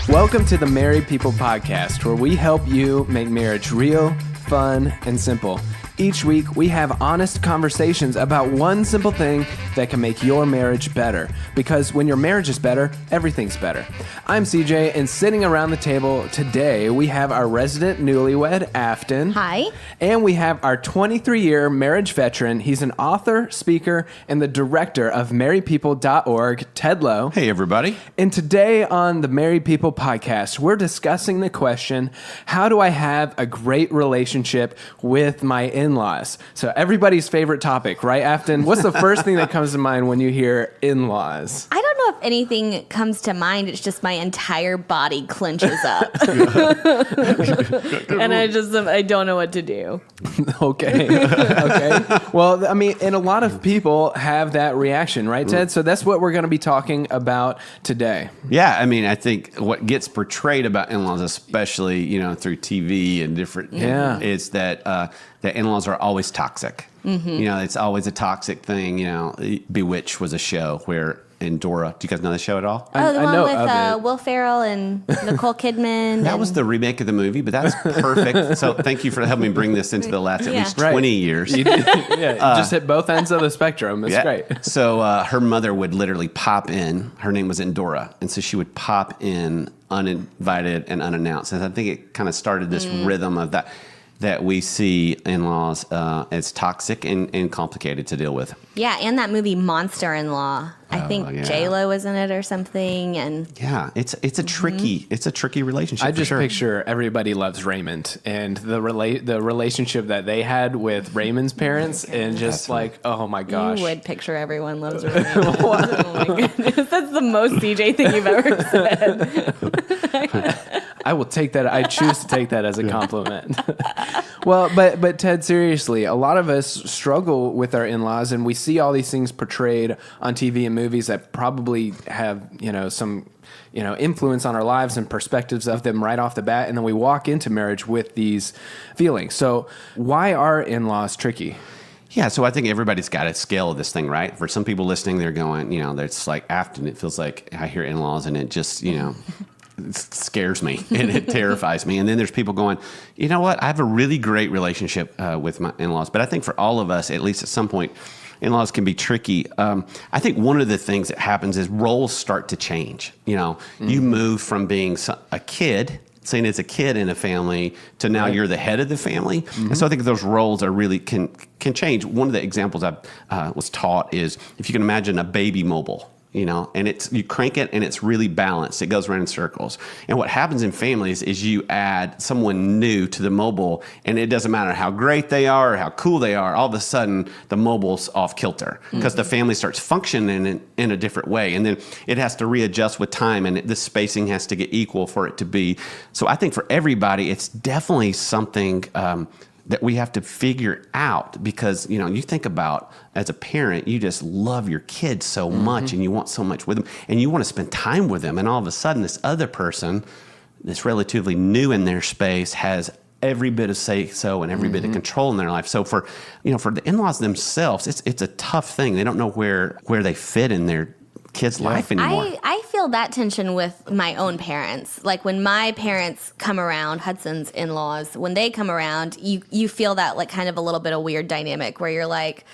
Welcome to the Married People Podcast, where we help you make marriage real, fun, and simple. Each week, we have honest conversations about one simple thing that can make your marriage better. Because when your marriage is better, everything's better. I'm CJ, and sitting around the table today, we have our resident newlywed, Afton. Hi. And we have our 23-year marriage veteran. He's an author, speaker, and the director of marriedpeople.org, Ted Lowe. Hey, everybody. And today on the Married People Podcast, we're discussing the question, how do I have a great relationship with my in-laws? So everybody's favorite topic, right, Afton? What's the first thing that comes to mind when you hear in-laws? I don't know if anything comes to mind. It's just my entire body clenches up. And I don't know what to do. Okay. Well, I mean, and a lot of people have that reaction, right, Ted? So that's what we're going to be talking about today. Yeah, I mean, I think what gets portrayed about in-laws, especially, through TV and different, is that that in-laws are always toxic. Mm-hmm. It's always a toxic thing. Bewitched was a show where Dora, do you guys know the show at all? Oh, the one with Will Ferrell and Nicole Kidman. That was the remake of the movie, but that's perfect. So thank you for helping me bring this into the last at least 20 years. Just hit both ends of the spectrum. It's great. So her mother would literally pop in. Her name was Endora. And so she would pop in uninvited and unannounced. And I think it kind of started this rhythm of that we see in-laws as toxic and complicated to deal with. Yeah, and that movie Monster-in-Law. I think J-Lo was in it or something. And yeah, it's a tricky relationship. I just picture Everybody Loves Raymond and the relationship that they had with Raymond's parents, and just oh my gosh. You would picture Everyone Loves Raymond. Oh my goodness, that's the most CJ thing you've ever said. I will take that. I choose to take that as a compliment. Well, but Ted, seriously, a lot of us struggle with our in-laws, and we see all these things portrayed on TV and movies that probably have, some, influence on our lives and perspectives of them right off the bat, and then we walk into marriage with these feelings. So why are in-laws tricky? Yeah, so I think everybody's got a scale of this thing, right? For some people listening, they're going, it's like Afton, it feels like I hear in-laws and it just, it scares me and it terrifies me. And then there's people going, you know what? I have a really great relationship with my in-laws. But I think for all of us, at least at some point, in-laws can be tricky. I think one of the things that happens is roles start to change. You move from being a kid, seen as a kid in a family, to now you're the head of the family. And so I think those roles are really can change. One of the examples I was taught is if you can imagine a baby mobile. And you crank it and it's really balanced. It goes around in circles. And what happens in families is you add someone new to the mobile, and it doesn't matter how great they are or how cool they are. All of a sudden, the mobile's off kilter because the family starts functioning in a different way. And then it has to readjust with time, and the spacing has to get equal for it to be. So I think for everybody, it's definitely something that we have to figure out, because, you think about, as a parent, you just love your kids so much and you want so much with them and you want to spend time with them. And all of a sudden, this other person that's relatively new in their space has every bit of say-so and every bit of control in their life. So for the in-laws themselves, it's a tough thing. They don't know where they fit in their kid's life anymore. I feel that tension with my own parents. Like when my parents come around, Hudson's in-laws, when they come around, you feel that kind of a little bit of weird dynamic where you're like,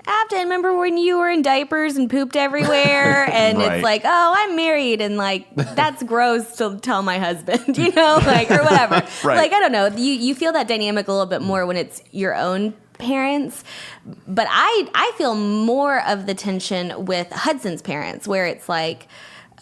Afton, remember when you were in diapers and pooped everywhere? And It's like, oh, I'm married, and that's gross to tell my husband, or whatever. Right. I don't know. You feel that dynamic a little bit more when it's your own parents, but I feel more of the tension with Hudson's parents, where it's like,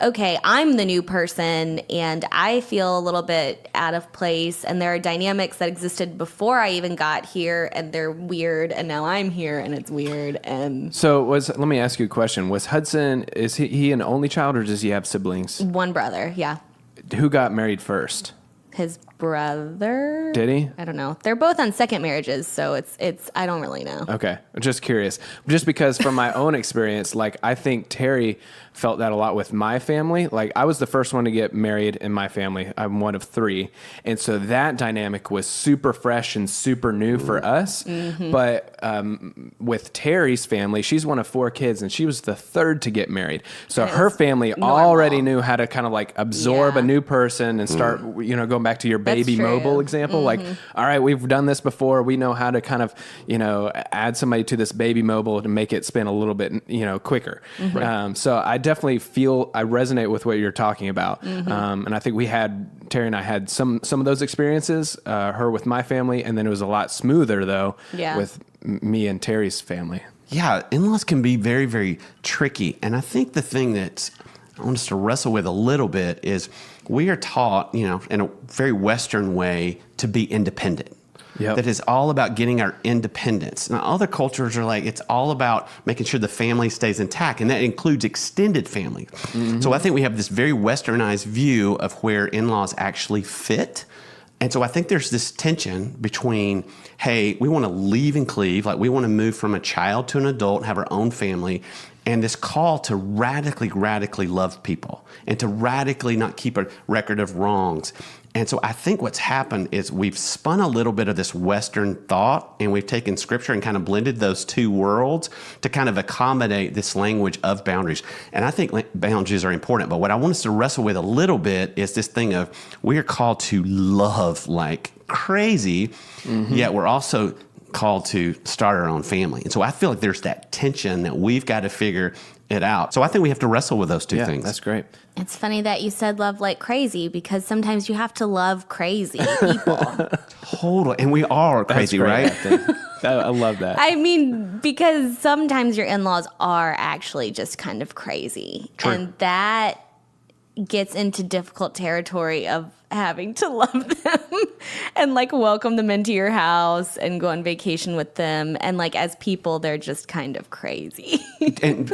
okay, I'm the new person and I feel a little bit out of place, and there are dynamics that existed before I even got here and they're weird, and now I'm here and it's weird. And so let me ask you a question. Was Hudson, is he an only child, or does he have siblings? One brother, yeah. Who got married first? His brother. Did he? I don't know. They're both on second marriages, so it's I don't really know. Okay. Just curious. Just because from my own experience, like I think Terry felt that a lot with my family. Like I was the first one to get married in my family. I'm one of 3. And so that dynamic was super fresh and super new for us. But with Terry's family, she's one of 4 kids and she was the 3rd to get married. So her family already knew how to kind of like absorb a new person and start, going back to your baby true. mobile example. Like, all right, we've done this before. We know how to kind of, add somebody to this baby mobile to make it spin a little bit, quicker. So I definitely feel I resonate with what you're talking about. And I think Terry and I had some of those experiences, her with my family. And then it was a lot smoother though with me and Terry's family. Yeah, in-laws can be very, very tricky. And I think the thing that I want us to wrestle with a little bit is we are taught, in a very Western way to be independent. Yep. That is all about getting our independence. Now, other cultures are like, it's all about making sure the family stays intact, and that includes extended family. So I think we have this very Westernized view of where in-laws actually fit. And so I think there's this tension between, hey, we want to leave and cleave, like we want to move from a child to an adult and have our own family, and this call to radically, radically love people and to radically not keep a record of wrongs. And so I think what's happened is we've spun a little bit of this Western thought and we've taken scripture and kind of blended those two worlds to kind of accommodate this language of boundaries. And I think boundaries are important, but what I want us to wrestle with a little bit is this thing of we are called to love like crazy, yet we're also called to start our own family. And so I feel like there's that tension that we've got to figure it out. So I think we have to wrestle with those two things. That's great. It's funny that you said love like crazy because sometimes you have to love crazy people. Totally. And we are crazy, right? I love that. I mean, because sometimes your in-laws are actually just kind of crazy. True. And that gets into difficult territory of having to love them and like welcome them into your house and go on vacation with them. And like as people, they're just kind of crazy. And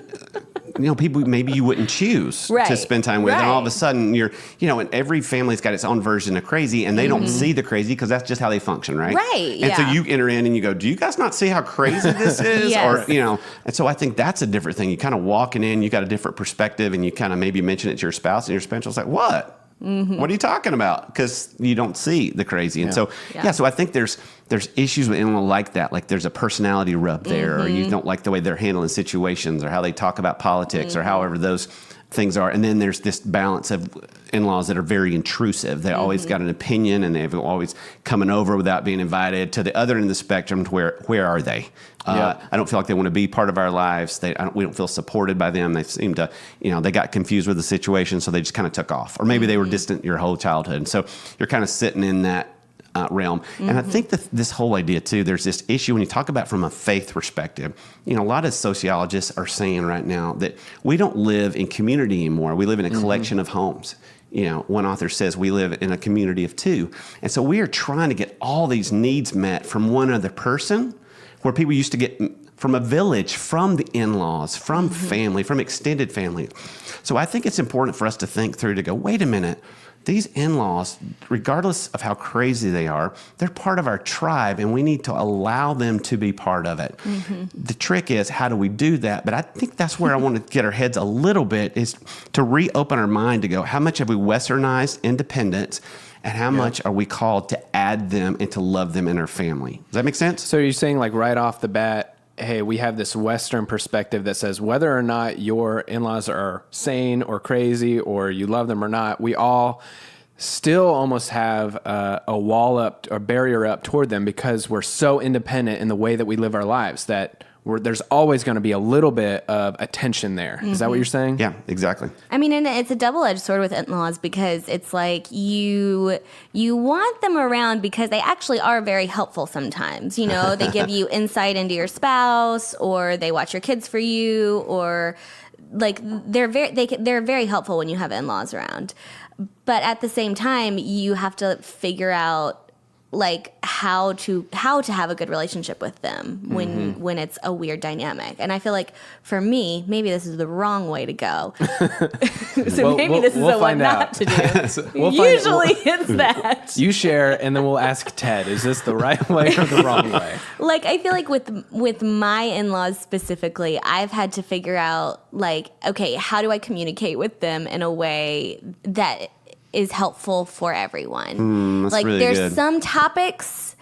people maybe you wouldn't choose to spend time with. And all of a sudden you're, and every family's got its own version of crazy and they don't see the crazy because that's just how they function, right? Right. And so you enter in and you go, do you guys not see how crazy this is? Yes. Or, and so I think that's a different thing. You kind of walking in, you got a different perspective and you kind of maybe mention it to your spouse and your spouse is like, what? What are you talking about? Because you don't see the crazy. And so I think there's issues with in-law like that. Like there's a personality rub there, or you don't like the way they're handling situations or how they talk about politics or however those things are. And then there's this balance of in-laws that are very intrusive. They always got an opinion and they've always coming over without being invited. To the other end of the spectrum, where are they? I don't feel like they want to be part of our lives. We don't feel supported by them. They seem to, they got confused with the situation, so they just kind of took off. Or maybe they were distant your whole childhood. And so you're kind of sitting in that realm. And I think that this whole idea, too, there's this issue when you talk about from a faith perspective. A lot of sociologists are saying right now that we don't live in community anymore. We live in a collection of homes. One author says we live in a community of 2. And so we are trying to get all these needs met from one other person, where people used to get from a village, from the in-laws, from family, from extended family. So I think it's important for us to think through to go, wait a minute, these in-laws, regardless of how crazy they are, they're part of our tribe and we need to allow them to be part of it. The trick is, how do we do that? But I think that's where I want to get our heads a little bit, is to reopen our mind to go, how much have we westernized independence and how much are we called to add them and to love them in our family? Does that make sense? So you're saying like right off the bat, hey, we have this Western perspective that says whether or not your in-laws are sane or crazy or you love them or not, we all still almost have a wall up, a barrier up toward them because we're so independent in the way that we live our lives that there's always going to be a little bit of a tension there. Is that what you're saying? Yeah, exactly. I mean, and it's a double-edged sword with in-laws because it's like you want them around because they actually are very helpful sometimes. They give you insight into your spouse, or they watch your kids for you, or like they're very helpful when you have in-laws around. But at the same time, you have to figure out like how to have a good relationship with them when it's a weird dynamic. And I feel like for me, maybe this is the wrong way to go. So maybe this is what not to do. Usually it's that. You share, and then we'll ask Ted, is this the right way or the wrong way? Like, I feel like with my in-laws specifically, I've had to figure out, like, okay, how do I communicate with them in a way that is helpful for everyone? That's like, really there's good. some topics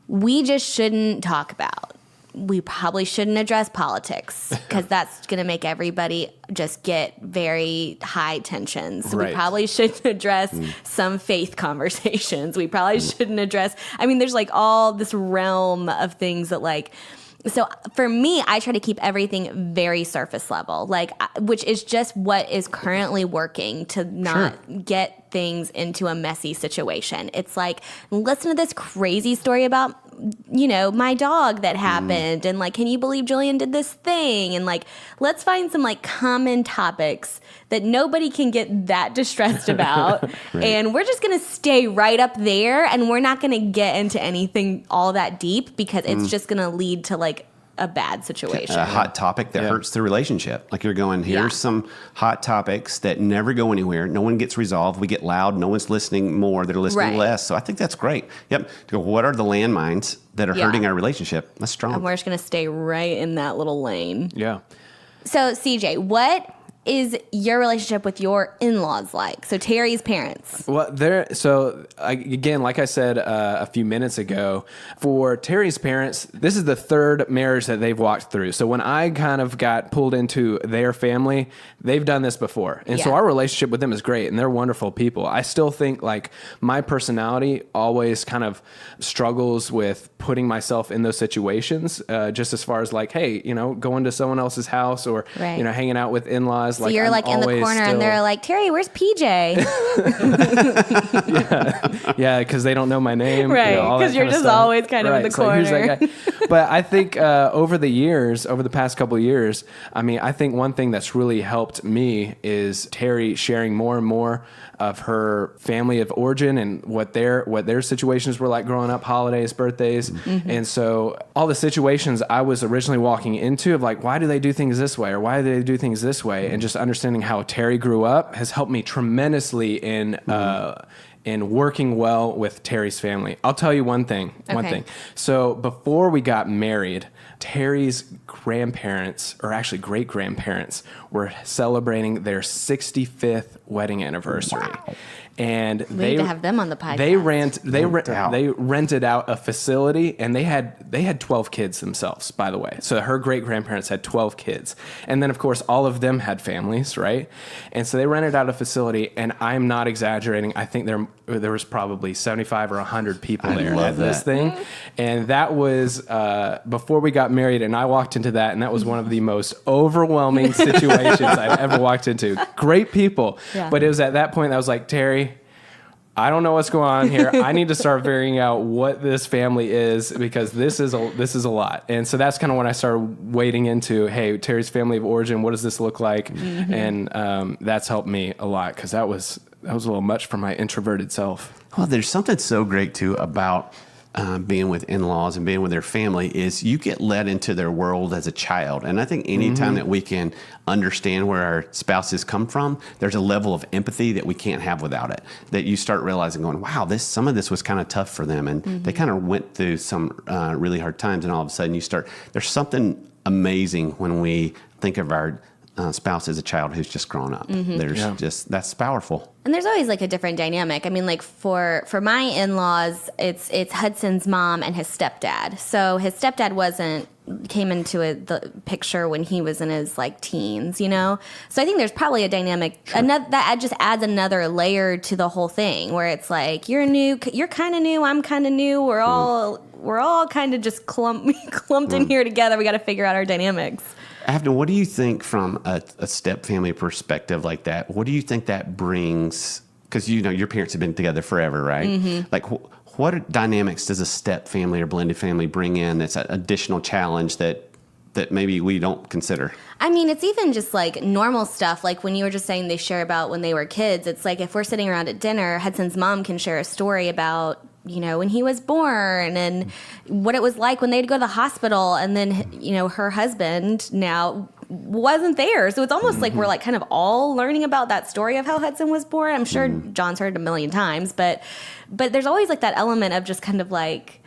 we just shouldn't talk about. We probably shouldn't address politics because that's going to make everybody just get very high tensions. Right. We probably shouldn't address some faith conversations. We probably shouldn't address, I mean, there's like all this realm of things that like, so for me, I try to keep everything very surface level, like, which is just what is currently working to not get things into a messy situation. It's like, listen to this crazy story about, you know, my dog that happened. And like, can you believe Julian did this thing? And like, let's find some like common topics that nobody can get that distressed about. Right. And we're just going to stay right up there. And we're not going to get into anything all that deep because it's just going to lead to like a bad situation. A hot topic that hurts the relationship. Like you're going, here's some hot topics that never go anywhere. No one gets resolved. We get loud. No one's listening more. They're listening less. So I think that's great. Yep. To go, what are the landmines that are hurting our relationship? That's strong. And we're just going to stay right in that little lane. Yeah. So, CJ, what is your relationship with your in-laws like? So Terry's parents. Well, again, like I said a few minutes ago, for Terry's parents, this is the third marriage that they've walked through. So when I kind of got pulled into their family, they've done this before. And so our relationship with them is great, and they're wonderful people. I still think like my personality always kind of struggles with putting myself in those situations, just as far as like, hey, you know, going to someone else's house or, you know, hanging out with in-laws. So you're like in the corner and they're like, Terry, where's PJ? Yeah, because they don't know my name. Right, because because you're just always kind of in the corner. Who's that guy? But I think over the past couple of years, I mean, I think one thing that's really helped me is Terry sharing more and more of her family of origin and what their situations were like growing up, holidays, birthdays. And so all the situations I was originally walking into of like, why do they do things this way? Or why do they do things this way? And just understanding how Terry grew up has helped me tremendously in working well with Terry's family. I'll tell you one thing. So before we got married, Terry's grandparents, or actually great-grandparents, were celebrating their 65th wedding anniversary. Wow. And we need to have them on the podcast. They rented out a facility, and they had 12 kids themselves, by the way. So her great-grandparents had 12 kids. And then, of course, all of them had families, right? And so they rented out a facility, and I'm not exaggerating. I think there was probably 75 or 100 people there at this thing. And that was before we got married, and I walked into that, and that was one of the most overwhelming situations I've ever walked into. Great people. Yeah. But it was at that point that I was like, Terry, I don't know what's going on here. I need to start figuring out what this family is, because this is a lot. And so that's kind of when I started wading into, hey, Terry's family of origin, what does this look like? And that's helped me a lot, because that was a little much for my introverted self. Well, there's something so great too about being with in-laws and being with their family is you get led into their world as a child. And I think anytime that we can understand where our spouses come from, there's a level of empathy that we can't have without it, that you start realizing going, wow, some of this was kind of tough for them. And they kind of went through some really hard times. And all of a sudden there's something amazing when we think of our spouse as a child who's just grown up. That's powerful. And there's always like a different dynamic. I mean, like for my in-laws, it's Hudson's mom and his stepdad. So his stepdad came into the picture when he was in his like teens, you know? So I think there's probably a dynamic that just adds another layer to the whole thing, where it's like, you're kind of new, I'm kind of new. We're all kind of just clumped in here together. We got to figure out our dynamics. Afton, what do you think from a step family perspective like that? What do you think that brings? Because you know your parents have been together forever, right? Like, what dynamics does a step family or blended family bring in that's an additional challenge that maybe we don't consider? I mean, it's even just like normal stuff. Like when you were just saying they share about when they were kids, it's like if we're sitting around at dinner, Hudson's mom can share a story about when he was born and what it was like when they'd go to the hospital, and then, her husband now wasn't there. So it's almost like we're like kind of all learning about that story of how Hudson was born. I'm sure John's heard it a million times, but there's always like that element of just kind of like,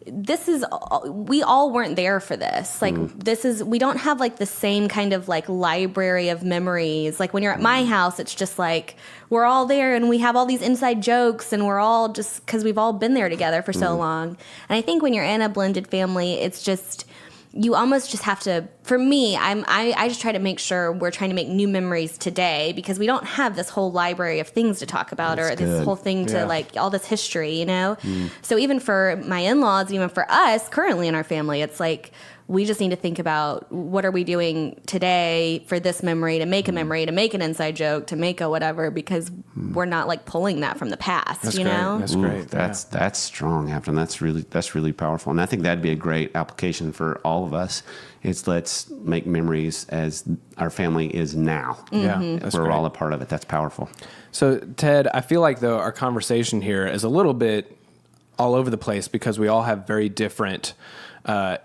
we all weren't there for this. Like, we don't have like the same kind of like library of memories. Like when you're at my house, it's just like, we're all there and we have all these inside jokes and we're all just, cause we've all been there together for so long. And I think when you're in a blended family, it's just, you almost just have to, for me, I just try to make sure we're trying to make new memories today, because we don't have this whole library of things to talk about. That's or this whole thing to like all this history, So even for my in-laws, even for us currently in our family, it's like, we just need to think about what are we doing today for this memory, to make a memory, to make an inside joke, to make a whatever, because we're not like pulling that from the past, That's That's great. That's strong, Afton. That's really powerful. And I think that'd be a great application for all of us. Let's make memories as our family is now. Yeah, that's we're great. all a part of it. That's powerful. So Ted, I feel like though our conversation here is a little bit all over the place because we all have very different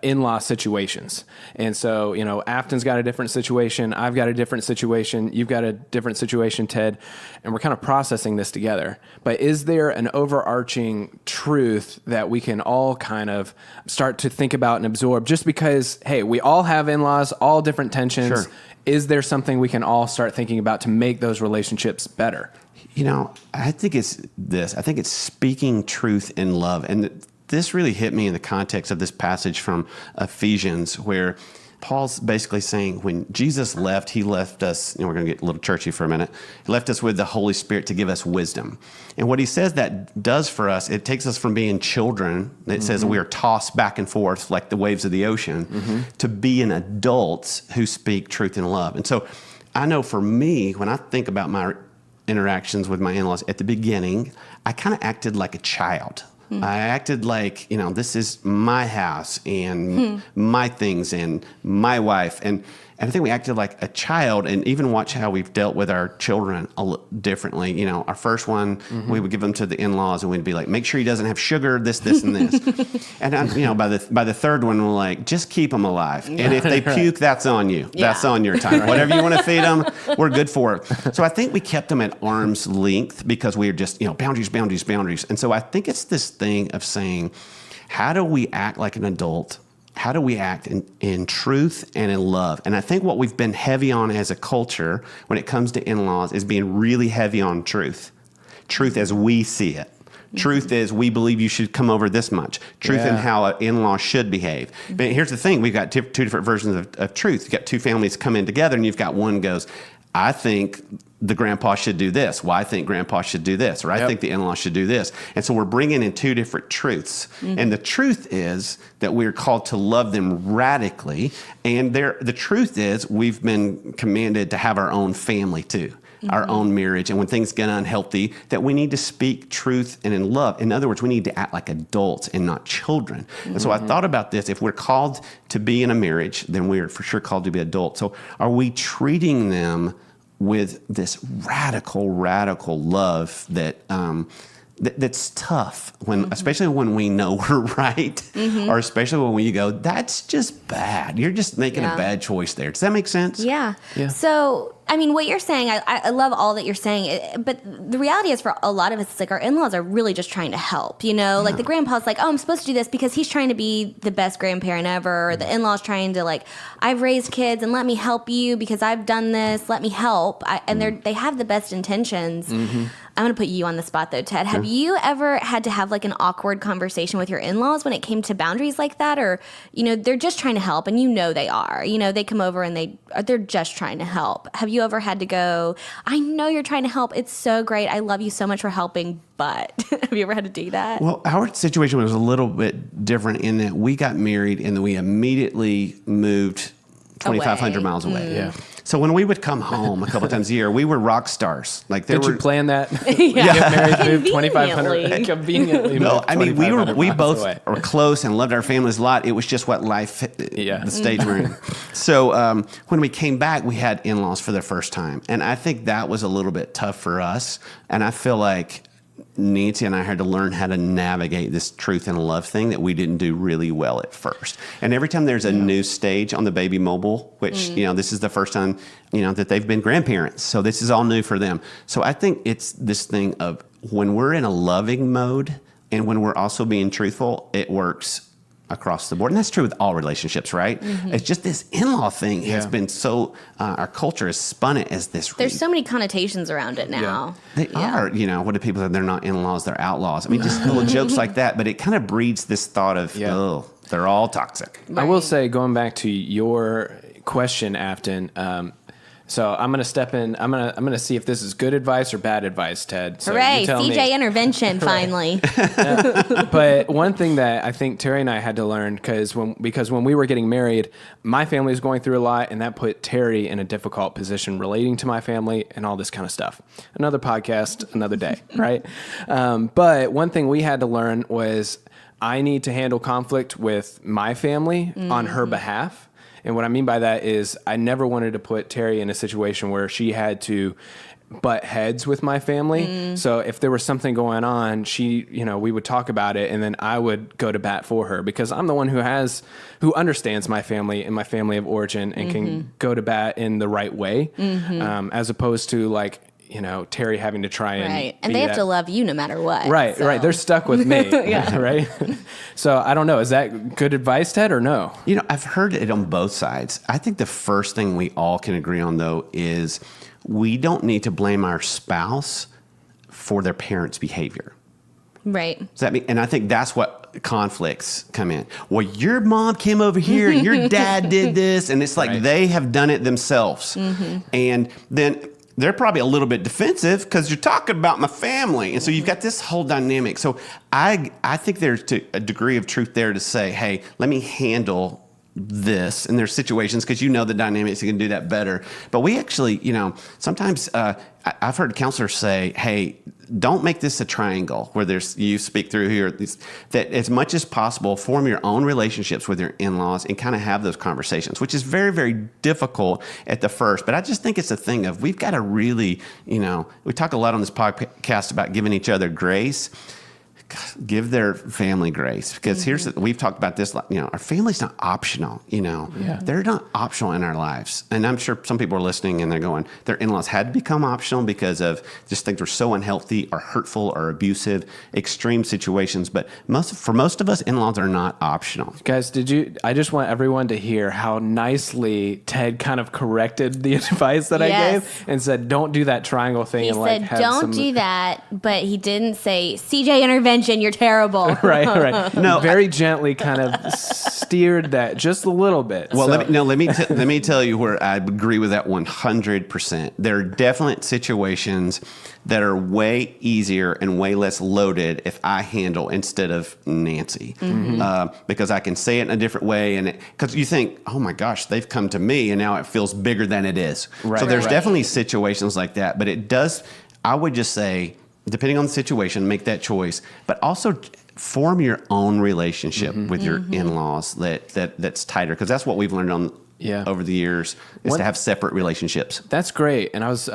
in-law situations. And so, Afton's got a different situation. I've got a different situation. You've got a different situation, Ted. And we're kind of processing this together. But is there an overarching truth that we can all kind of start to think about and absorb just because, hey, we all have in-laws, all different tensions. Sure. Is there something we can all start thinking about to make those relationships better? I think it's this. I think it's speaking truth in love. And this really hit me in the context of this passage from Ephesians, where Paul's basically saying when Jesus left, he left us, we're going to get a little churchy for a minute, he left us with the Holy Spirit to give us wisdom. And what he says that does for us, it takes us from being children, it says we are tossed back and forth like the waves of the ocean, to being adults who speak truth in love. And so I know for me, when I think about my interactions with my in-laws at the beginning, I kind of acted like a child. I acted like, this is my house and my things and my wife. And I think we acted like a child, and even watch how we've dealt with our children a little differently. Our first one, we would give them to the in-laws and we'd be like, make sure he doesn't have sugar, this, and this. And, by the third one, we're like, just keep them alive. And if they puke, that's on you. Yeah. That's on your time. Whatever you want to feed them, we're good for it. So I think we kept them at arm's length because we were just, boundaries. And so I think it's this thing of saying, how do we act like an adult? How do we act in truth and in love? And I think what we've been heavy on as a culture when it comes to in-laws is being really heavy on truth. Truth as we see it. Truth is we believe you should come over this much. Truth in how an in-law should behave. But here's the thing. We've got two different versions of truth. You've got two families come in together and you've got one goes, I think the grandpa should do this. Well, I think grandpa should do this. Or I think the in-law should do this. And so we're bringing in two different truths. And the truth is that we're called to love them radically. And the truth is we've been commanded to have our own family too. Our own marriage. And when things get unhealthy, that we need to speak truth and in love. In other words, we need to act like adults and not children. And so I thought about this. If we're called to be in a marriage, then we're for sure called to be adults. So are we treating them with this radical love that's tough especially when we know we're right, or especially when we go, that's just bad. You're just making a bad choice there. Does that make sense? Yeah. So, what you're saying, I love all that you're saying, but the reality is for a lot of us, it's like our in-laws are really just trying to help, like the grandpa's like, oh, I'm supposed to do this because he's trying to be the best grandparent ever. Or the in-law's trying to like, I've raised kids and let me help you because I've done this, let me help. And they have the best intentions. I'm going to put you on the spot though, Ted. Have you ever had to have like an awkward conversation with your in-laws when it came to boundaries like that? Or, they're just trying to help and they are, they come over and they're just trying to help. Have you ever had to go, I know you're trying to help. It's so great. I love you so much for helping, but have you ever had to do that? Well, our situation was a little bit different in that we got married and then we immediately moved 2,500 miles away. Yeah. So when we would come home a couple times a year, we were rock stars. Like Did you plan that? Yeah. Get married, move 2,500 Conveniently. conveniently. No, moved I mean, we 2,500 both miles away. were close and loved our families a lot. It was just what life, the stage we're in. So when we came back, we had in-laws for the first time. And I think that was a little bit tough for us. And I feel like Nancy and I had to learn how to navigate this truth and love thing that we didn't do really well at first. And every time there's a new stage on the baby mobile, which, this is the first time, that they've been grandparents. So this is all new for them. So I think it's this thing of when we're in a loving mode and when we're also being truthful, it works across the board. And that's true with all relationships, right? It's just this in-law thing has been so, our culture has spun it as this. There's so many connotations around it now. They are, what do people say? They're not in-laws, they're outlaws. I mean, just little jokes like that, but it kind of breeds this thought of, oh, they're all toxic. I will say, going back to your question, Afton, so I'm going to step in. I'm going to see if this is good advice or bad advice, Ted. So hooray, CJ intervention, finally. But one thing that I think Terry and I had to learn, because when we were getting married, my family was going through a lot, and that put Terry in a difficult position relating to my family and all this kind of stuff. Another podcast, another day, right? But one thing we had to learn was I need to handle conflict with my family on her behalf. And what I mean by that is I never wanted to put Terry in a situation where she had to butt heads with my family. So if there was something going on, we would talk about it, and then I would go to bat for her because I'm the one who understands my family and my family of origin and can go to bat in the right way, as opposed to Terry having to try and right, and they have to love you no matter what. Right, right. They're stuck with me, right? So I don't know. Is that good advice, Ted, or no? I've heard it on both sides. I think the first thing we all can agree on, though, is we don't need to blame our spouse for their parents' behavior. Right. Does that mean? And I think that's what conflicts come in. Well, your mom came over here, and your dad did this, and it's like they have done it themselves, and then they're probably a little bit defensive because you're talking about my family. And so you've got this whole dynamic. So I think there's a degree of truth there to say, hey, let me handle this. And there's situations because the dynamics, you can do that better. But we actually, sometimes I've heard counselors say, hey, don't make this a triangle where you speak through here, that as much as possible, form your own relationships with your in-laws and kind of have those conversations, which is very, very difficult at the first. But I just think it's a thing of we've got to really, we talk a lot on this podcast about giving each other grace. Give their family grace because we've talked about this, our family's not optional, they're not optional in our lives. And I'm sure some people are listening and they're going, their in-laws had to become optional because of just things were so unhealthy or hurtful or abusive, extreme situations. But for most of us, in-laws are not optional. Guys, I just want everyone to hear how nicely Ted kind of corrected the advice that I gave and said, don't do that triangle thing. He said, don't do that. But he didn't say, CJ intervention. You're terrible. right. No, very gently kind of steered that just a little bit. Well, let me tell you where I agree with that 100%. There are definite situations that are way easier and way less loaded if I handle instead of Nancy, because I can say it in a different way, and because you think, oh my gosh, they've come to me, and now it feels bigger than it is. Right, so there's definitely situations like that, but it does. I would just say, depending on the situation, make that choice, but also form your own relationship with your in-laws that's tighter, because that's what we've learned over the years is to have separate relationships. That's great. And I was,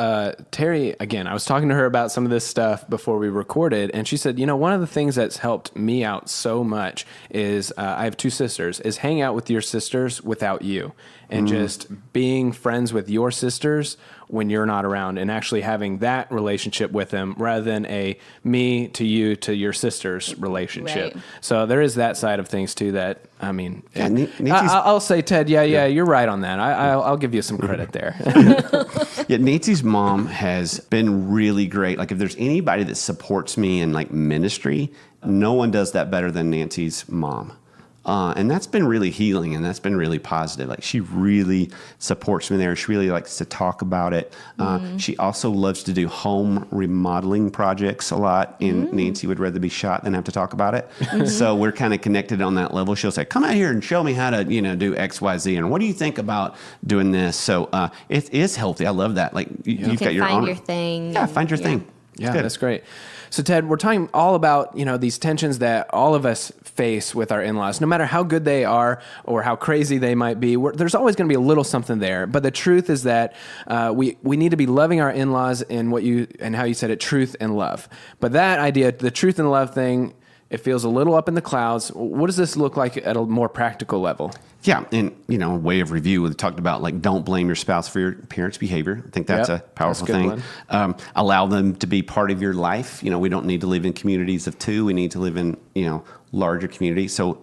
Terry, again, I was talking to her about some of this stuff before we recorded, and she said, one of the things that's helped me out so much is I have two sisters, is hang out with your sisters without you and just being friends with your sisters when you're not around and actually having that relationship with them rather than a me to you to your sister's relationship. Right. So there is that side of things too that, I mean, I'll say, Ted, you're right on that. I'll give you some credit there. Nancy's mom has been really great. Like if there's anybody that supports me in like ministry, no one does that better than Nancy's mom. And that's been really healing, and that's been really positive. Like she really supports me there. She really likes to talk about it. She also loves to do home remodeling projects a lot, and Nancy would rather be shot than have to talk about it. So we're kind of connected on that level. She'll say, come out here and show me how to, do X, Y, Z, and what do you think about doing this? So it is healthy. I love that. Like you've got your own. Find your thing. Yeah, find your thing. Yeah, that's great. So Ted, we're talking all about, these tensions that all of us face with our in-laws, no matter how good they are or how crazy they might be. There's always going to be a little something there. But the truth is that we need to be loving our in-laws in how you said it, truth and love. But that idea, the truth and love thing, it feels a little up in the clouds. What does this look like at a more practical level? Yeah, and way of review, we talked about like don't blame your spouse for your parents' behavior. I think that's a powerful thing. Allow them to be part of your life. We don't need to live in communities of two. We need to live in larger communities. So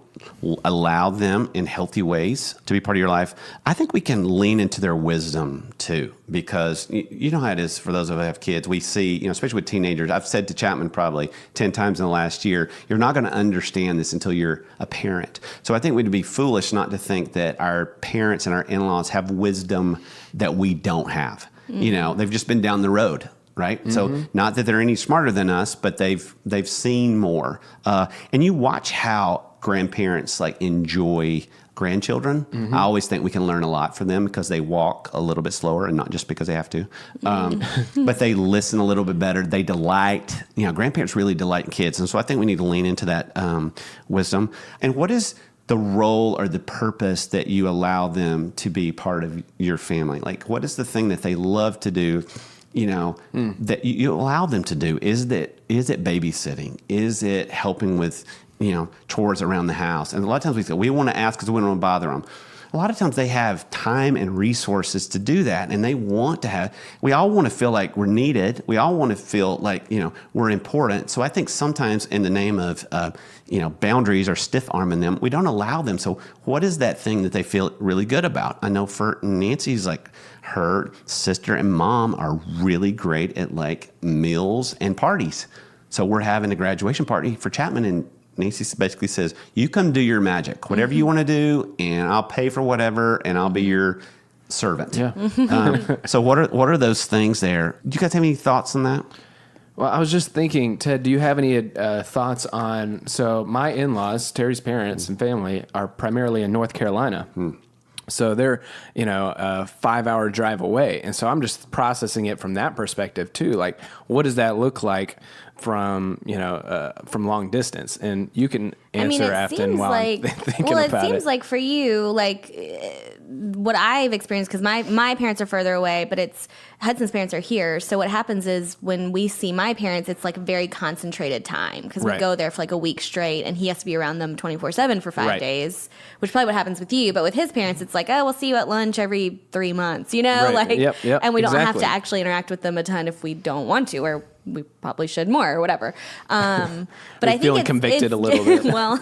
allow them in healthy ways to be part of your life. I think we can lean into their wisdom too, because you know how it is for those of us who have kids. We see, especially with teenagers, I've said to Chapman probably 10 times in the last year, you're not going to understand this until you're a parent. So I think we'd be foolish not to think that our parents and our in-laws have wisdom that we don't have. They've just been down the road. Right. Mm-hmm. So not that they're any smarter than us, but they've seen more. And you watch how grandparents enjoy grandchildren. Mm-hmm. I always think we can learn a lot from them because they walk a little bit slower and not just because they have to. But they listen a little bit better. They delight. Grandparents really delight in kids. And so I think we need to lean into that wisdom. And what is the role or the purpose that you allow them to be part of your family? What is the thing that they love to do? That you allow them to do? Is it babysitting? Is it helping with, chores around the house? And a lot of times we say, we want to ask because we don't want to bother them. A lot of times they have time and resources to do that, and they want to have, we all want to feel like we're needed. We all want to feel like, we're important. So I think sometimes in the name of, boundaries or stiff-arming them, we don't allow them. So what is that thing that they feel really good about? I know for Nancy's, her sister and mom are really great at meals and parties. So we're having a graduation party for Chapman, and Nancy basically says, you come do your magic, whatever you want to do, and I'll pay for whatever, and I'll be your servant. Yeah. So what are those things there? Do you guys have any thoughts on that? Well, I was just thinking, Ted, do you have any thoughts on, so my in-laws, Terry's parents and family are primarily in North Carolina. So they're, a 5-hour drive away. And so I'm just processing it from that perspective too. What does that look like from long distance? And you can answer Afton while I'm thinking about it. Well, it seems like for you, what I've experienced, because my parents are further away, but Hudson's parents are here. So what happens is when we see my parents, it's a very concentrated time because we go there for a week straight, and he has to be around them 24/7 for 5 days, which is probably what happens with you. But with his parents, it's we'll see you at lunch every 3 months, Yep, and we don't have to actually interact with them a ton if we don't want to, or we probably should more or whatever. But I think feeling convicted a little bit. Well,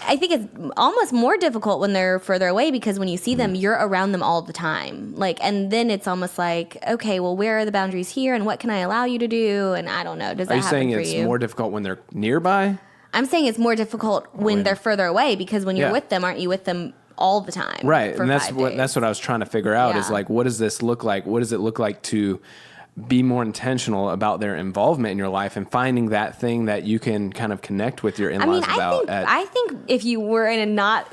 I think it's almost more difficult when they're further away because when you see them, you're around them all the time. And then it's almost okay, well, where are the boundaries here, and what can I allow you to do? And I don't know. Does that happen for you? Are you saying it's more difficult when they're nearby? I'm saying it's more difficult when they're further away because when you're with them, aren't you with them all the time? Right, and that's what I was trying to figure out is what does this look like? What does it look like to be more intentional about their involvement in your life and finding that thing that you can kind of connect with your in-laws about. I think if you were in a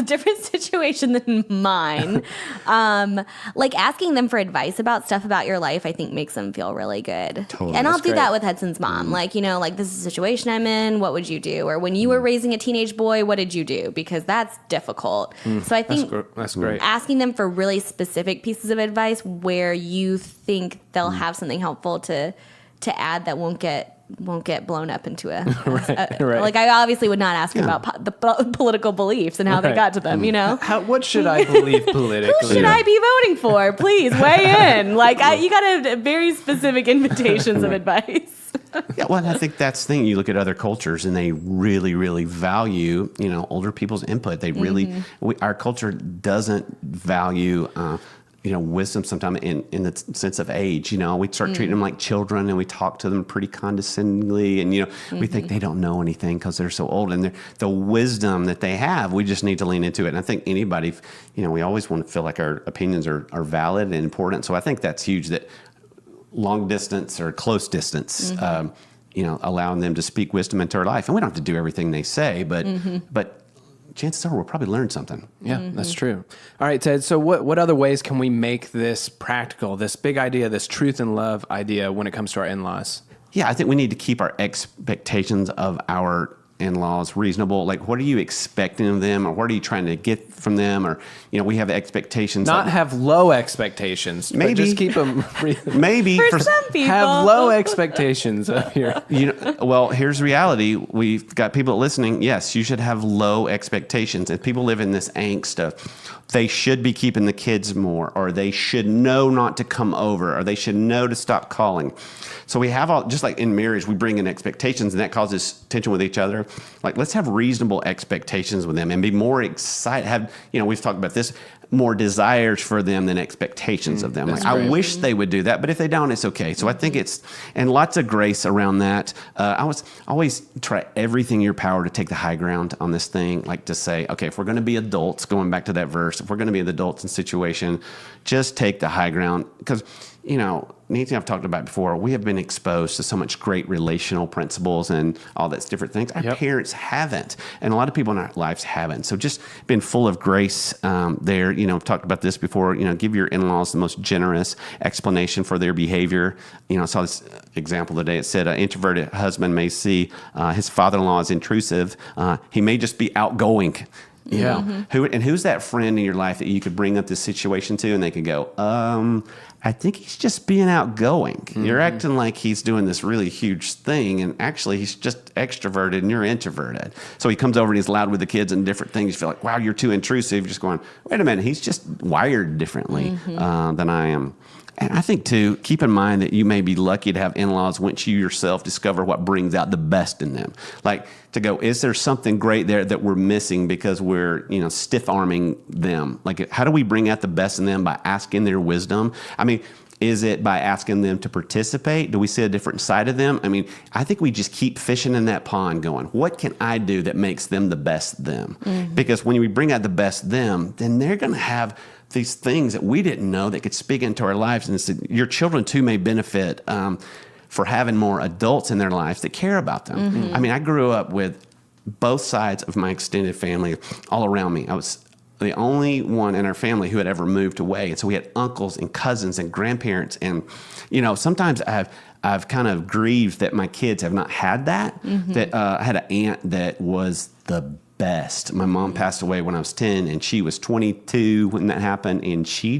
different situation than mine, asking them for advice about stuff about your life, I think makes them feel really good. Totally. And I'll do that with Hudson's mom. This is a situation I'm in. What would you do? Or when you were raising a teenage boy, what did you do? Because that's difficult. So I think that's great. Asking them for really specific pieces of advice where you think they'll have something helpful to add that won't get blown up into a right. I obviously would not ask about the political beliefs and how they got to them, what should I believe politically? Who should I be voting for? Please weigh in. You got a very specific invitations of advice. Yeah, well, I think that's the thing. You look at other cultures, and they really, really value, older people's input. They really, our culture doesn't value wisdom sometimes in the sense of age. We start treating them like children, and we talk to them pretty condescendingly, and we think they don't know anything because they're so old. And the wisdom that they have, we just need to lean into it. And I think anybody, we always want to feel like our opinions are valid and important. So I think that's huge, that long distance or close distance, allowing them to speak wisdom into our life. And we don't have to do everything they say, but chances are we'll probably learn something. Yeah, that's true. All right, Ted. So what other ways can we make this practical, this big idea, this truth and love idea when it comes to our in-laws? Yeah, I think we need to keep our expectations of our in-laws reasonable. Like, what are you expecting of them, or what are you trying to get from them? Or, we have expectations. Not have low expectations. Maybe. But just keep them. Maybe For some people. Have low expectations of your. Well, here's reality. We've got people listening. Yes, you should have low expectations. And people live in this angst of they should be keeping the kids more, or they should know not to come over, or they should know to stop calling. So we have all, just like in marriage, we bring in expectations, and that causes tension with each other. Like, let's have reasonable expectations with them and be more excited. Have, we've talked about this, more desires for them than expectations of them. Like, I wish they would do that, but if they don't, it's okay. So I think and lots of grace around that. I always try everything in your power to take the high ground on this thing. Like, to say, okay, if we're going to be adults, going back to that verse, if we're going to be the adults in situation, just take the high ground. Because, Nancy and I've talked about before, we have been exposed to so much great relational principles and all that's different things. Our parents haven't, and a lot of people in our lives haven't. So just been full of grace there. I've talked about this before. Give your in-laws the most generous explanation for their behavior. I saw this example today. It said an introverted husband may see his father-in-law as intrusive. He may just be outgoing. Yeah. Who's that friend in your life that you could bring up this situation to, and they could go, I think he's just being outgoing. You're acting like he's doing this really huge thing, and actually he's just extroverted and you're introverted. So he comes over and he's loud with the kids and different things. You feel like, wow, you're too intrusive. You're just going, wait a minute, he's just wired differently than I am. And I think, too, keep in mind that you may be lucky to have in-laws once you yourself discover what brings out the best in them. Like, to go, is there something great there that we're missing because we're, stiff-arming them? Like, how do we bring out the best in them by asking their wisdom? I mean, is it by asking them to participate? Do we see a different side of them? I mean, I think we just keep fishing in that pond going, what can I do that makes them the best them? Because when we bring out the best them, then they're going to have these things that we didn't know that could speak into our lives. And your children, too, may benefit for having more adults in their lives that care about them. I mean, I grew up with both sides of my extended family all around me. I was the only one in our family who had ever moved away. And so we had uncles and cousins and grandparents. And, sometimes I've kind of grieved that my kids have not had that. That I had an aunt that was the best. My mom passed away when I was 10, and she was 22 when that happened. And she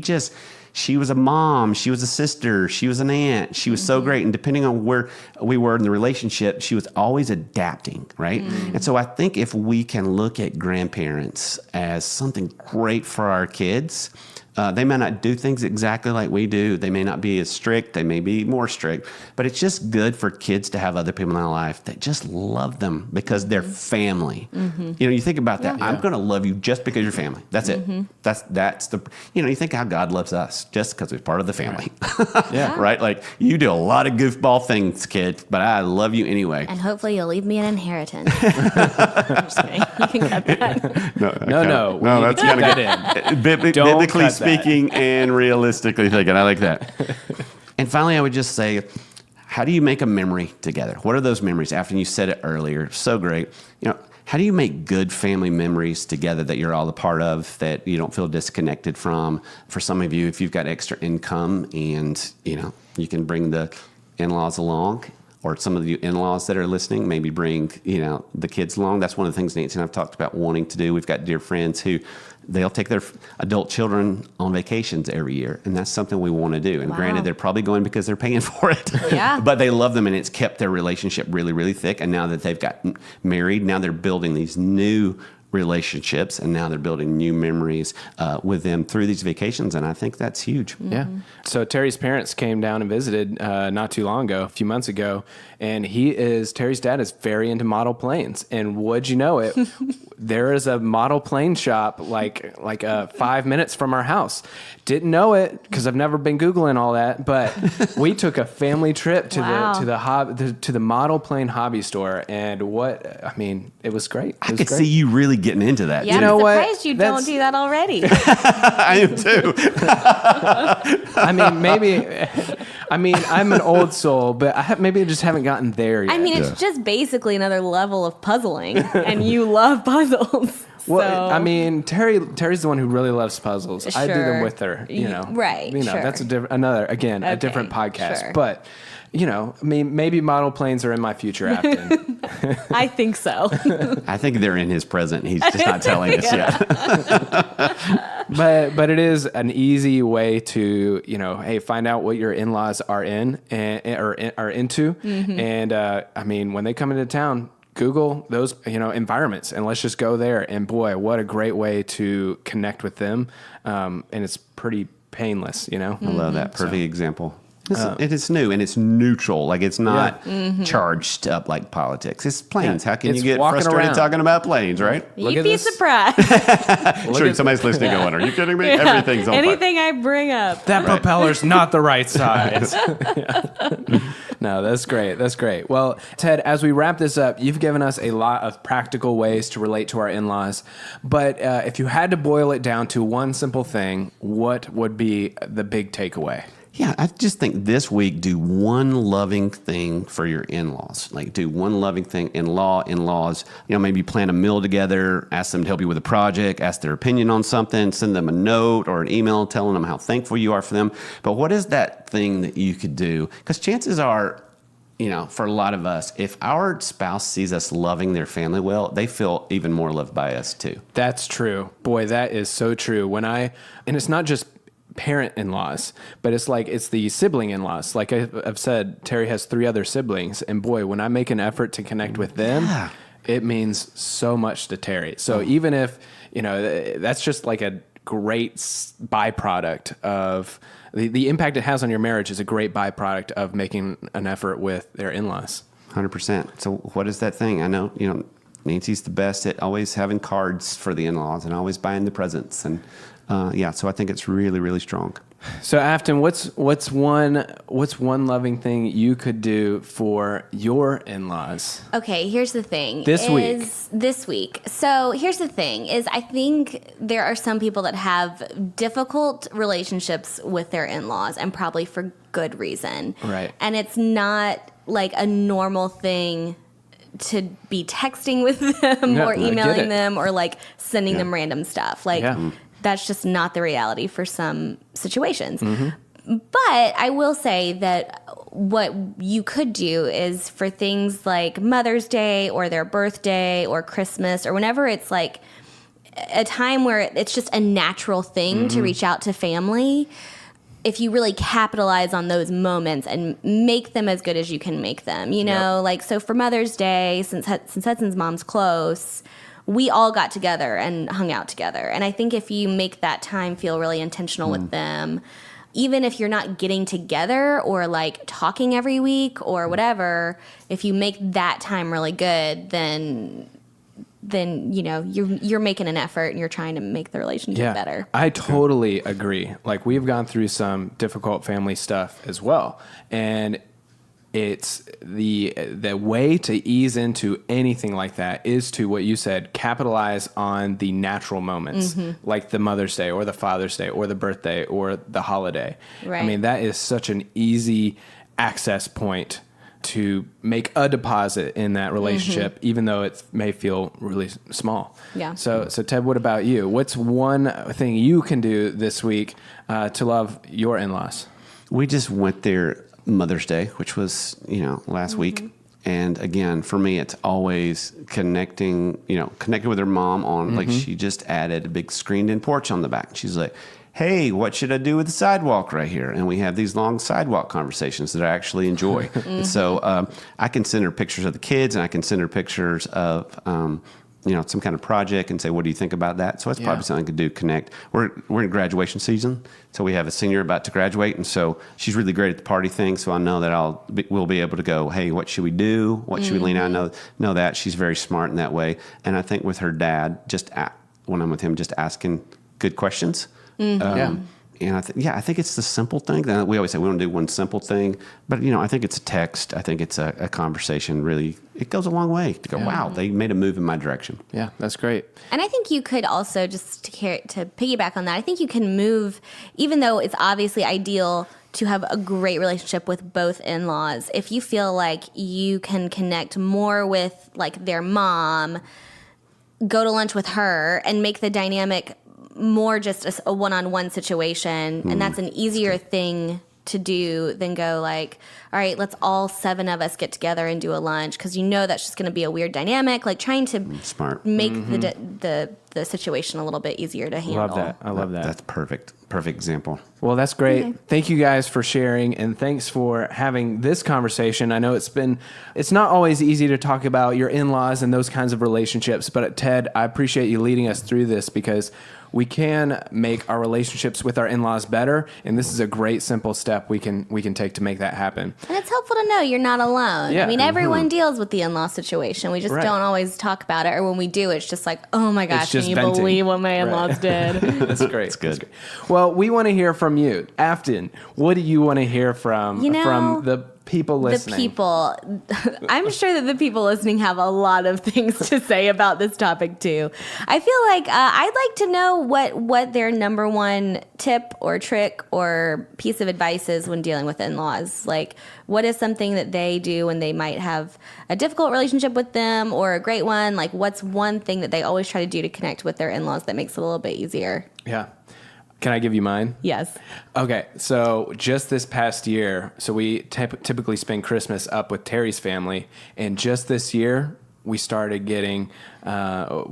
was a mom, she was a sister, she was an aunt. She was so great. And depending on where we were in the relationship, she was always adapting, right? And so I think if we can look at grandparents as something great for our kids, they may not do things exactly like we do. They may not be as strict. They may be more strict. But it's just good for kids to have other people in their life that just love them because they're family. You think about that. I'm going to love you just because you're family. That's it. That's the, you think how God loves us just because we're part of the family. Right? Like, you do a lot of goofball things, kid, but I love you anyway. And hopefully you'll leave me an inheritance. I'm just kidding. You can cut that. No. That's got to get in. Biblically speaking and realistically thinking. I like that. And finally, I would just say, how do you make a memory together? What are those memories? After you said it earlier, so great. How do you make good family memories together that you're all a part of, that you don't feel disconnected from? For some of you, if you've got extra income and, you can bring the in-laws along, or some of you in-laws that are listening, maybe bring, the kids along. That's one of the things Nancy and I've talked about wanting to do. We've got dear friends who they'll take their adult children on vacations every year, and that's something we want to do. And granted, they're probably going because they're paying for it. But they love them, and it's kept their relationship really, really thick. And now that they've gotten married, now they're building these new relationships, and now they're building new memories with them through these vacations, and I think that's huge. Yeah. So Terry's parents came down and visited not too long ago, a few months ago, and Terry's dad is very into model planes, and would you know it, there is a model plane shop like 5 minutes from our house. Didn't know it because I've never been Googling all that, but we took a family trip to the model plane hobby store, and it was great. I could see you really getting into that. Yeah, too. I'm surprised you don't do that already. I am too. I'm an old soul, but maybe I just haven't gotten there yet. It's just basically another level of puzzling, and you love puzzles. Well, So- I mean, Terry's the one who really loves puzzles. I do them Sure. with her, Right, You know, sure. that's a different podcast. sure. But, I mean, maybe model planes are in my future, Afton. I think so. I think they're in his present. He's just not telling us yet. but it is an easy way to, hey, find out what your in-laws are are into. And, I mean, when they come into town, Google those, environments, and let's just go there. And boy, what a great way to connect with them. And it's pretty painless, I love that. Perfect example. It is new and it's neutral. Like it's not charged up like politics. It's planes. Yeah. How can It's you get walking frustrated around. talking about planes, right? Look You'd at be this. surprised. Sure, somebody's listening going, are you kidding me? Everything's on fire. Anything I bring up. That propeller's not the right size. No, that's great. That's great. Well, Ted, as we wrap this up, you've given us a lot of practical ways to relate to our in-laws. But if you had to boil it down to one simple thing, what would be the big takeaway? Yeah, I just think this week, do one loving thing for your in-laws. Like do one loving thing, in-laws, maybe plan a meal together, ask them to help you with a project, ask their opinion on something, send them a note or an email telling them how thankful you are for them. But what is that thing that you could do? Because chances are, for a lot of us, if our spouse sees us loving their family well, they feel even more loved by us too. That's true. Boy, that is so true. And it's not just parent in-laws, but it's the sibling in-laws. Like I've said, Terry has 3 other siblings, and boy, when I make an effort to connect with them, it means so much to Terry. So even if, that's just like a great byproduct of the impact it has on your marriage is a great byproduct of making an effort with their in-laws. 100%. So what is that thing? I know, Nancy's the best at always having cards for the in-laws and always buying the presents. And so I think it's really, really strong. So Afton, what's one loving thing you could do for your in-laws? Okay, here's the thing. This week. So here's the thing is I think there are some people that have difficult relationships with their in-laws and probably for good reason. Right. And it's not like a normal thing to be texting with them Yeah, or I get emailing it. them or like sending them random stuff. Like Yeah. that's just not the reality for some situations. Mm-hmm. But I will say that what you could do is for things like Mother's Day or their birthday or Christmas or whenever it's like a time where it's just a natural thing to reach out to family, if you really capitalize on those moments and make them as good as you can make them, like, so for Mother's Day, since Hudson's mom's close, we all got together and hung out together. And I think if you make that time feel really intentional with them, even if you're not getting together or like talking every week or whatever, if you make that time really good, then you're making an effort and you're trying to make the relationship better. I totally agree. Like we've gone through some difficult family stuff as well, and it's the way to ease into anything like that is to what you said, capitalize on the natural moments, like the Mother's Day or the Father's Day or the birthday or the holiday. Right. I mean, that is such an easy access point to make a deposit in that relationship, even though it may feel really small. Yeah. So Ted, what about you? What's one thing you can do this week to love your in-laws? We just went there Mother's Day, which was, last week. And again, for me, it's always connecting with her mom on, like she just added a big screened in porch on the back. She's like, hey, what should I do with the sidewalk right here? And we have these long sidewalk conversations that I actually enjoy. And so I can send her pictures of the kids and I can send her pictures of, some kind of project and say, what do you think about that? So it's probably something I could do, connect. We're in graduation season. So we have a senior about to graduate. And so she's really great at the party thing. So I know that we'll be able to go, hey, what should we do? What should we lean on? I know that she's very smart in that way. And I think with her dad, when I'm with him, just asking good questions. And I think it's the simple thing. We always say we want to do one simple thing, but I think it's a text. I think it's a conversation. Really, it goes a long way to go. Wow, they made a move in my direction. Yeah, that's great. And I think you could also, just to piggyback on that, I think you can move, even though it's obviously ideal to have a great relationship with both in-laws, if you feel like you can connect more with like their mom, go to lunch with her and make the dynamic more just a one-on-one situation. And that's an easier thing to do than go like, all right, let's all 7 of us get together and do a lunch, because that's just going to be a weird dynamic. Like trying to make the situation a little bit easier to handle. Love that. I love that. That's perfect example. Well, that's great. Okay. Thank you guys for sharing, and thanks for having this conversation. I know it's not always easy to talk about your in-laws and those kinds of relationships, but Ted, I appreciate you leading us through this, because we can make our relationships with our in-laws better, and this is a great simple step we can take to make that happen. And it's helpful to know you're not alone. Yeah. I mean, everyone deals with the in-law situation. We just Right. don't always talk about it, or when we do, it's just like, oh my gosh, just can you venting. believe what my in-laws Right. did? That's great. That's good. That's great. Well, we want to hear from you. Afton, what do you want to hear from the people listening? The people. I'm sure that the people listening have a lot of things to say about this topic too. I feel like I'd like to know what their number one tip or trick or piece of advice is when dealing with in-laws. Like, what is something that they do when they might have a difficult relationship with them or a great one? Like, what's one thing that they always try to do to connect with their in-laws that makes it a little bit easier? Yeah. Can I give you mine? Yes. Okay, so just this past year, so we typically spend Christmas up with Terry's family, and just this year we started getting a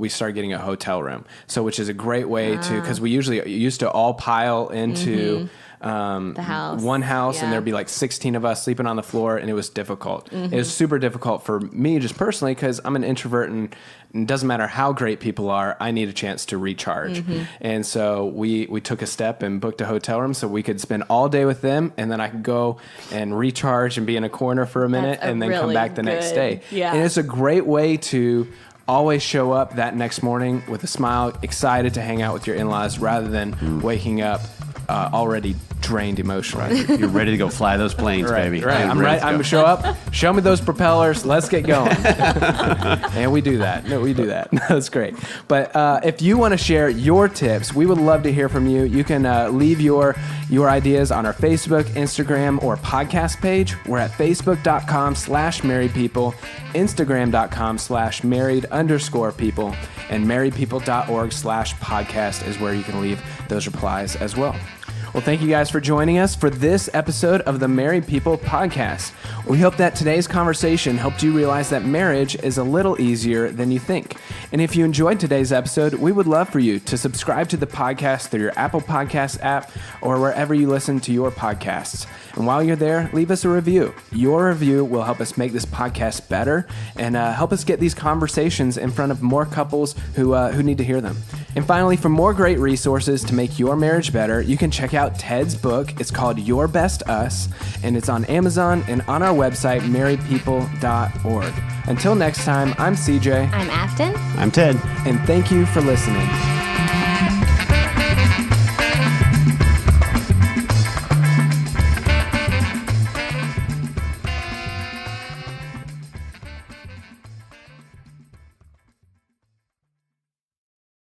hotel room. So, which is a great way to, because we used to all pile into The house. one house, and Yeah. there'd be like 16 of us sleeping on the floor, and it was difficult. It was super difficult for me just personally, because I'm an introvert, and it doesn't matter how great people are, I need a chance to recharge. And so we took a step and booked a hotel room so we could spend all day with them, and then I could go and recharge and be in a corner for a minute, That's a and then come really back the next good- day. yeah. And it's a great way to always show up that next morning with a smile, excited to hang out with your in-laws, rather than waking up already drained emotionally. You're ready to go fly those planes, baby. Right. You're I'm ready right. to I'm go. gonna show up. Show me those propellers. Let's get going. And we do that. No, we do that. That's great. But if you want to share your tips, we would love to hear from you. You can leave your ideas on our Facebook, Instagram, or podcast page. We're at facebook.com/marriedpeople, Instagram.com/married_people, and marriedpeople.org/podcast is where you can leave those replies as well. Well, thank you guys for joining us for this episode of the Married People Podcast. We hope that today's conversation helped you realize that marriage is a little easier than you think. And if you enjoyed today's episode, we would love for you to subscribe to the podcast through your Apple Podcasts app or wherever you listen to your podcasts. And while you're there, leave us a review. Your review will help us make this podcast better and help us get these conversations in front of more couples who need to hear them. And finally, for more great resources to make your marriage better, you can check out Ted's book. It's called Your Best Us, and it's on Amazon and on our website, marriedpeople.org. Until next time, I'm CJ. I'm Afton. I'm Ted. And thank you for listening.